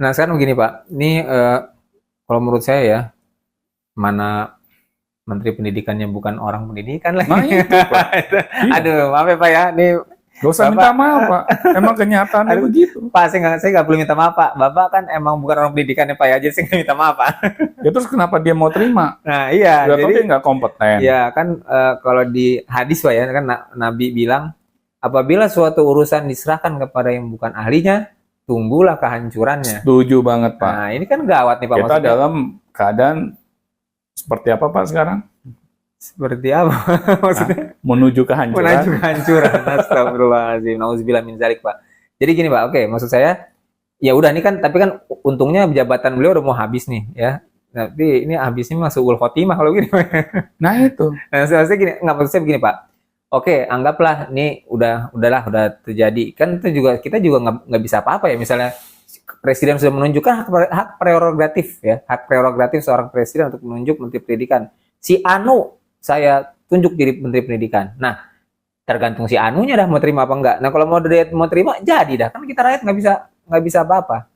Nah, sekarang begini Pak, ini kalau menurut saya ya, mana Menteri Pendidikannya bukan orang pendidikan lagi. Nah itu Pak. Iya. Aduh, maaf ya Pak ya, ini Gak usah Bapak, minta maaf Pak. Emang kenyataannya aduh, begitu. Pak, saya nggak perlu minta maaf Pak. Bapak kan emang bukan orang pendidikannya Pak ya, jadi saya nggak minta maaf Pak. Ya terus kenapa dia mau terima? Nah iya, Udah tahu jadi dia nggak kompeten. ya kan kalau di hadis Pak ya, kan Nabi bilang, apabila suatu urusan diserahkan kepada yang bukan ahlinya, tunggulah kehancurannya. Setuju banget Pak. Nah ini kan gawat nih Pak Kita maksudnya. dalam keadaan seperti apa Pak sekarang? Seperti apa maksudnya? Menuju kehancuran. Menuju kehancuran. Astagfirullahaladzim. Nauzubillah min dzalik, Pak. Jadi gini, Pak. Oke, maksud saya ya udah nih kan, tapi kan untungnya jabatan beliau udah mau habis nih ya. Tapi ini habisnya masuk ul khotimah kalau gini. Nah itu. Nah, saya gini, nggak maksud saya begini, Pak. Oke, anggaplah nih udah terjadi. Kan itu juga kita juga nggak bisa apa-apa ya. Misalnya presiden sudah menunjukkan hak prerogatif ya, hak prerogatif seorang presiden untuk menunjuk menteri pendidikan. Si Anu saya tunjuk jadi menteri pendidikan. Nah, tergantung si Anunya dah mau terima apa enggak. Nah, kalau mau terima jadi dah. Kan kita rakyat nggak bisa apa-apa.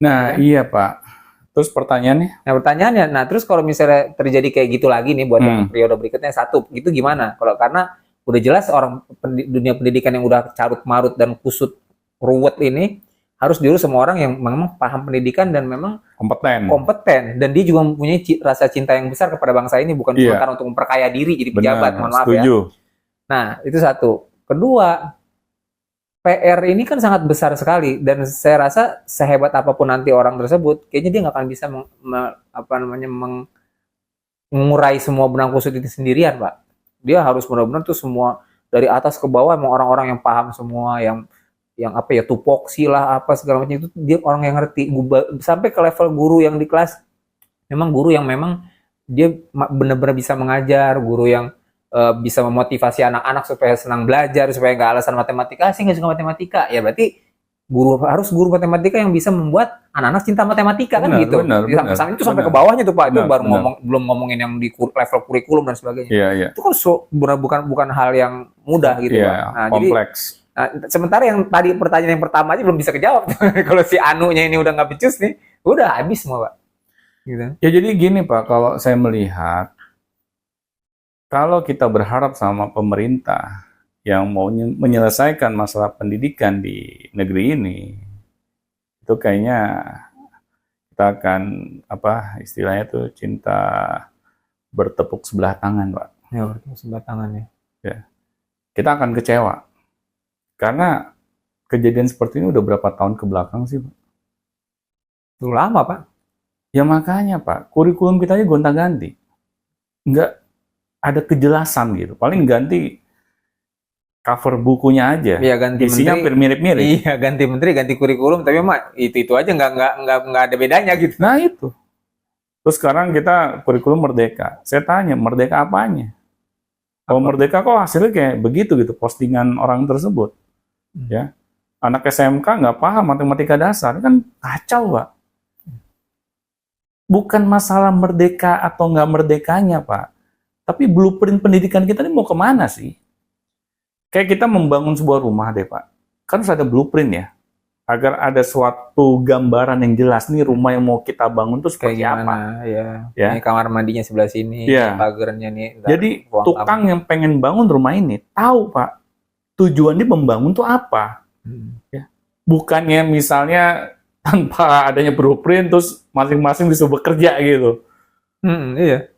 Nah Ya. iya Pak. Terus pertanyaannya? Nah, pertanyaannya, terus kalau misalnya terjadi kayak gitu lagi nih buat periode berikutnya satu, itu gimana? Kalau karena udah jelas orang dunia pendidikan yang udah carut marut dan kusut ruwet ini harus diurus sama orang yang memang paham pendidikan dan memang kompeten dan dia juga mempunyai rasa cinta yang besar kepada bangsa ini, bukan cuma karena untuk memperkaya diri jadi pejabat. Mohon maaf ya. Nah, itu satu. Kedua, PR ini kan sangat besar sekali dan saya rasa sehebat apapun nanti orang tersebut, kayaknya dia nggak akan bisa mengurai semua benang kusut itu sendirian, Pak. Dia harus benar-benar tuh semua dari atas ke bawah emang orang-orang yang paham semua, yang apa ya, tupoksi lah apa segala macam, itu dia orang yang ngerti. Sampai ke level guru yang di kelas, memang guru yang memang dia benar-benar bisa mengajar, guru yang bisa memotivasi anak-anak supaya senang belajar, supaya nggak alasan matematika sih nggak suka matematika, ya berarti guru matematika yang bisa membuat anak-anak cinta matematika, kan gitu. Itu sampai ke bawahnya tuh Pak, itu baru belum ngomongin yang di level kurikulum dan sebagainya. Itu kan bukan hal yang mudah gitu Pak. Nah, kompleks. Jadi sementara yang tadi pertanyaan yang pertama aja belum bisa kejawab. Kalau si Anunya ini udah nggak becus nih, udah habis semua Pak. Gitu. Ya jadi gini Pak, kalau saya melihat, kalau kita berharap sama pemerintah yang mau menyelesaikan masalah pendidikan di negeri ini, itu kayaknya kita akan istilahnya tuh cinta bertepuk sebelah tangan Pak. Ya, bertepuk sebelah tangan ya. Ya. Kita akan kecewa. Karena kejadian seperti ini udah berapa tahun ke belakang sih, Pak? Udah lama, Pak. Ya makanya, Pak. Kurikulum kita aja gonta-ganti. Nggak ada kejelasan gitu. Paling ganti cover bukunya aja. Iya, ganti isinya menteri. Mirip-mirip. Iya, ganti menteri, ganti kurikulum. Tapi mah itu aja nggak ada bedanya gitu. Nah itu. Terus sekarang kita kurikulum merdeka. Saya tanya, merdeka apanya? Kalau merdeka kok hasilnya kayak begitu gitu, postingan orang tersebut. Ya, anak SMK nggak paham matematika dasar, kan kacau Pak. Bukan masalah merdeka atau nggak merdekanya Pak, tapi blueprint pendidikan kita ini mau kemana sih? Kayak kita membangun sebuah rumah deh Pak, kan harus ada blueprint ya, agar ada suatu gambaran yang jelas nih rumah yang mau kita bangun tuh seperti apa. Ya. Ini kamar mandinya sebelah sini, pagarnya nih. Jadi tukang yang pengen bangun rumah ini tahu Pak, tujuannya membangun tuh apa? Ya. Bukannya misalnya tanpa adanya blueprint terus masing-masing disuruh bekerja gitu. Iya.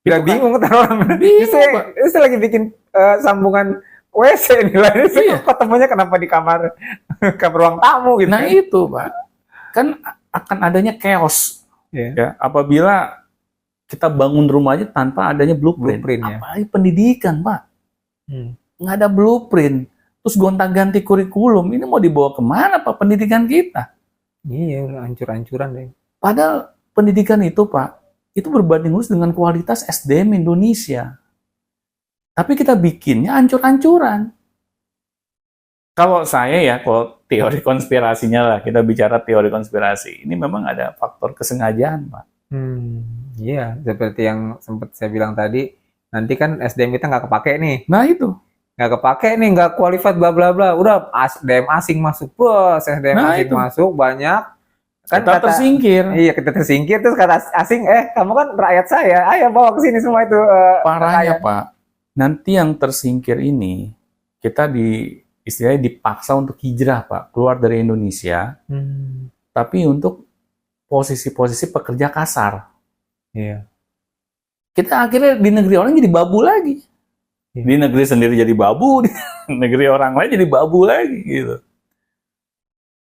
Gak bingung kan orang. Saya lagi bikin sambungan WC nih lah. Ketemunya kenapa di kamar ruang tamu gitu. Nah itu Pak. Kan akan adanya chaos. Ya, apabila kita bangun rumah aja tanpa adanya blueprint. Apalagi pendidikan Pak. Nggak ada blueprint, terus gonta-ganti kurikulum, ini mau dibawa kemana Pak pendidikan kita? Iya, hancur-hancuran deh. Padahal pendidikan itu Pak, itu berbanding lurus dengan kualitas SDM Indonesia. Tapi kita bikinnya hancur-hancuran. Kalau saya kalau teori konspirasinya lah, kita bicara teori konspirasi, ini memang ada faktor kesengajaan Pak. Iya, seperti yang sempat saya bilang tadi, nanti kan SDM kita nggak kepake nih. Nah itu. Nggak kepake nih, nggak qualified bla bla bla, udah SDM asing masuk, SDM asing masuk banyak, Kan kita tersingkir. Iya, kita tersingkir, terus kata asing, kamu kan rakyat saya, ayo bawa ke sini semua itu. Parahnya rakyat. Pak, nanti yang tersingkir ini kita istilahnya dipaksa untuk hijrah Pak, keluar dari Indonesia, tapi untuk posisi-posisi pekerja kasar. Iya. Kita akhirnya di negeri orang jadi babu lagi. Iya. Di negeri sendiri jadi babu, di negeri orang lain jadi babu lagi gitu.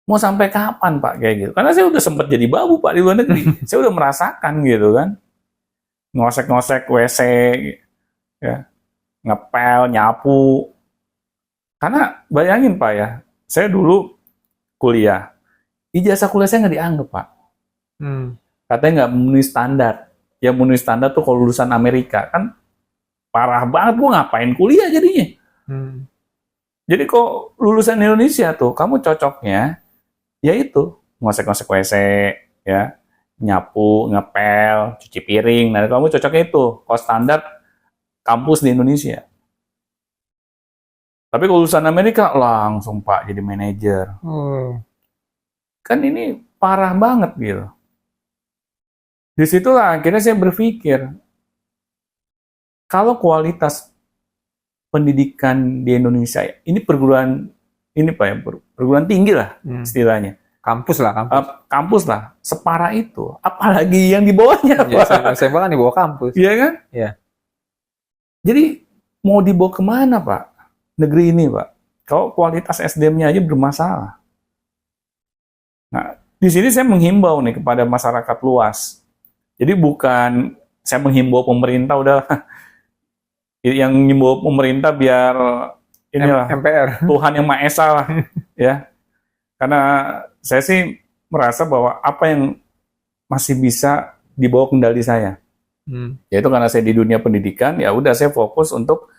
Mau sampai kapan Pak kayak gitu? Karena saya udah sempat jadi babu Pak di luar negeri. Saya udah merasakan gitu kan. Ngosek-ngosek WC, ya, ngepel, nyapu. Karena bayangin Pak ya, saya dulu kuliah. Ijazah kuliah saya nggak dianggap Pak. Katanya nggak memenuhi standar. Yang memenuhi standar tuh kalau lulusan Amerika. Kan parah banget, gue ngapain kuliah jadinya. Jadi kok lulusan Indonesia tuh, kamu cocoknya yaitu ngosek-ngosek WC, ya, nyapu, ngepel, cuci piring. Nah, kamu cocoknya itu, kalau standar kampus di Indonesia. Tapi kalau lulusan Amerika langsung Pak jadi manajer. Kan ini parah banget gitu. Disitulah akhirnya saya berpikir, kalau kualitas pendidikan di Indonesia ini perguruan ini Pak ya, perguruan tinggi lah istilahnya. Kampus lah, kampus lah, separah itu. Apalagi yang di bawahnya Pak. Saya kan di bawah kampus. Iya kan? Iya. Jadi mau dibawa kemana Pak? Negeri ini Pak. Kalau kualitas SDM-nya aja bermasalah. Nah, di sini saya menghimbau nih kepada masyarakat luas. Jadi bukan saya menghimbau pemerintah udah yang ngimbau pemerintah biar inilah MPR. Tuhan yang Maha Esa lah ya. Karena saya sih merasa bahwa apa yang masih bisa dibawa kendali saya. Yaitu karena saya di dunia pendidikan, ya udah saya fokus untuk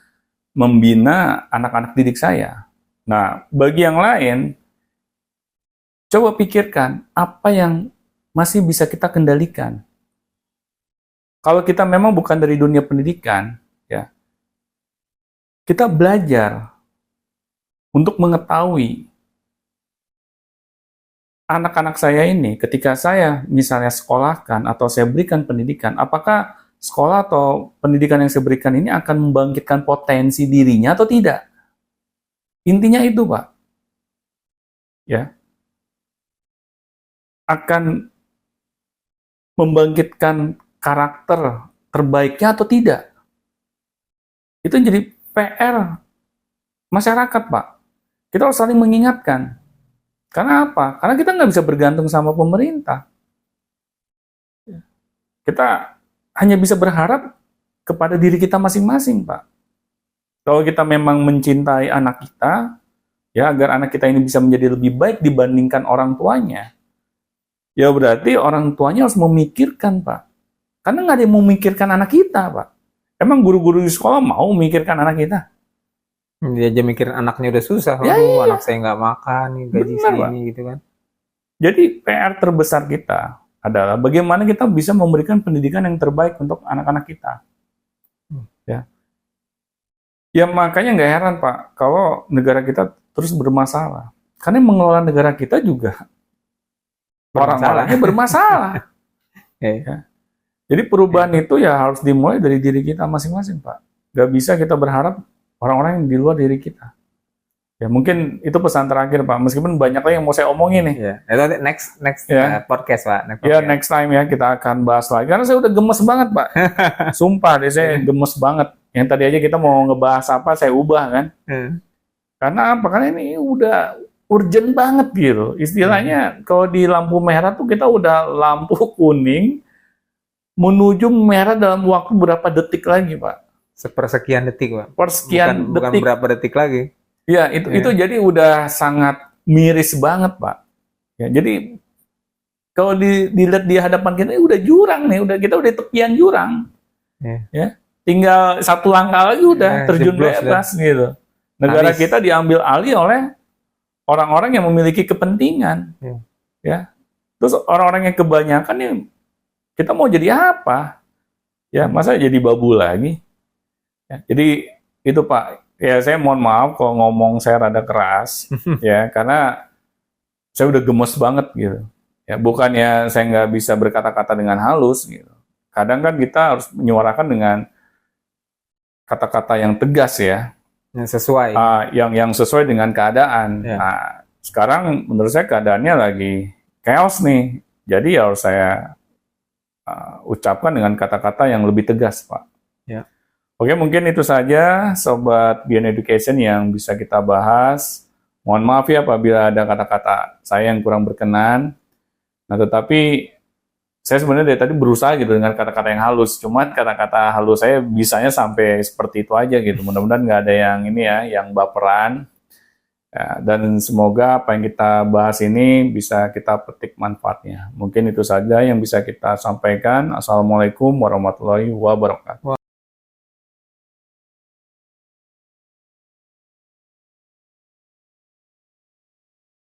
membina anak-anak didik saya. Nah, bagi yang lain coba pikirkan apa yang masih bisa kita kendalikan. Kalau kita memang bukan dari dunia pendidikan, ya, kita belajar untuk mengetahui anak-anak saya ini ketika saya misalnya sekolahkan atau saya berikan pendidikan, apakah sekolah atau pendidikan yang saya berikan ini akan membangkitkan potensi dirinya atau tidak? Intinya itu, Pak. Ya. Akan membangkitkan karakter terbaiknya atau tidak? Itu jadi PR masyarakat, Pak. Kita harus saling mengingatkan. Karena apa? Karena kita nggak bisa bergantung sama pemerintah. Kita hanya bisa berharap kepada diri kita masing-masing, Pak. Kalau kita memang mencintai anak kita, ya agar anak kita ini bisa menjadi lebih baik dibandingkan orang tuanya, ya berarti orang tuanya harus memikirkan, Pak. Karena nggak ada yang memikirkan anak kita, Pak. Emang guru-guru di sekolah mau memikirkan anak kita? Dia aja mikirin anaknya udah susah. Ya, iya. iya. Anak saya nggak makan, gaji Benar, segini Pak. gitu kan. Jadi PR terbesar kita adalah bagaimana kita bisa memberikan pendidikan yang terbaik untuk anak-anak kita. Ya. Ya makanya nggak heran Pak, kalau negara kita terus bermasalah. Karena yang mengelola negara kita juga orang-orangnya bermasalah. Ya. Jadi perubahan itu ya harus dimulai dari diri kita masing-masing Pak. Nggak bisa kita berharap orang-orang yang di luar diri kita. Ya mungkin itu pesan terakhir Pak. Meskipun banyak lagi yang mau saya omongin nih. Ya. Itu next Ya. podcast Pak. Ya next time ya kita akan bahas lagi. Karena saya udah gemes banget Pak. Sumpah deh saya gemes banget. Yang tadi aja kita mau ngebahas apa saya ubah kan. Karena apa? Karena ini udah urgent banget gitu. Istilahnya kalau di lampu merah tuh kita udah lampu kuning menuju merah dalam waktu berapa detik lagi Pak. Sepersekian detik Pak. Persekian bukan detik. Berapa detik lagi. Ya, itu jadi udah sangat miris banget, Pak. Ya, jadi kalau dilihat di hadapan kita udah jurang nih, kita udah tepian jurang. Ya, tinggal satu langkah lagi udah terjun bebas gitu. Negara kita diambil alih oleh orang-orang yang memiliki kepentingan. Ya. Terus orang-orang yang kebanyakan nih kita mau jadi apa? Ya, masa jadi babu lagi? Ya, jadi itu Pak. Ya saya mohon maaf kalau ngomong saya rada keras ya karena saya udah gemes banget gitu Ya, bukannya saya nggak bisa berkata-kata dengan halus gitu. Kadang kan kita harus menyuarakan dengan kata-kata yang tegas ya, Yang sesuai. yang sesuai dengan keadaan. Ya. Nah, sekarang menurut saya keadaannya lagi chaos nih. Jadi harus saya ucapkan dengan kata-kata yang lebih tegas, Pak. Ya. Oke, mungkin itu saja Sobat Beyond Education yang bisa kita bahas. Mohon maaf ya apabila ada kata-kata saya yang kurang berkenan. Nah, tetapi saya sebenarnya dari tadi berusaha gitu dengan kata-kata yang halus. Cuman kata-kata halus saya bisanya sampai seperti itu aja gitu. Mudah-mudahan nggak ada yang ini ya, yang baperan. Ya, dan semoga apa yang kita bahas ini bisa kita petik manfaatnya. Mungkin itu saja yang bisa kita sampaikan. Assalamualaikum warahmatullahi wabarakatuh.